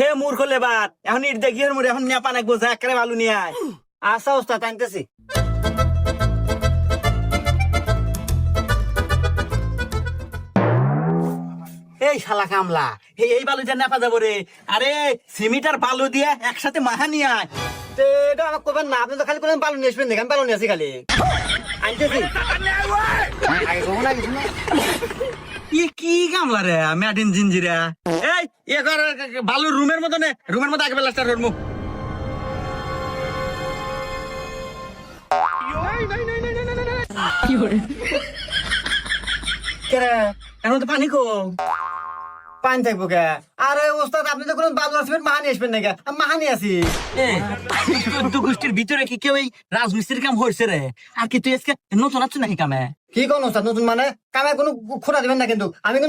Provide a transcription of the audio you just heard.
হে মূর্খ লেবার এখন ইট দেখি মোর এখন নিয়া পানাক বোঝা একেবারে ভালো নিয়ে আয়। আচ্ছা ওস্তাদ আনতেছি। এই শালা কামলা এই বালু যা নেপা যাবো রে। আরে সিমিট আর বালু দিয়ে একসাথে মাহা নিয়ে আয়। তো এটা আমাকে করবেন না, আপনি তো খালি করে পালন নিয়ে আসবেন দেখেন, পালন নিয়ে আসি খালি আনতেছি। আগে কখন না কিছু না ই কি কামলা রে ম্যাডিন জিঞ্জিরা। এই এ কর বালু রুমের মতো নে, রুমের মতো আগে বেলা স্টার্ট করবো। কেরে এখন তো পানি কো পানি থাকবো কে? আরে ওস্তাদ আপনি তো কোনো বালু আসবেন মাহানি আসবেন নাকি? আমি মাহানি আছি। চোদ্দ গোষ্ঠীর ভিতরে কি কেউ এই রাজমিস্ত্রির কাম হয়েছে রে? আর কি তুই আজকে নতুন আছো নাকি কামে? কি কোন ওস্তাদ নতুন মানে? কামে কোনো খোঁড়া দিবেন না কিন্তু, আমি কিন্তু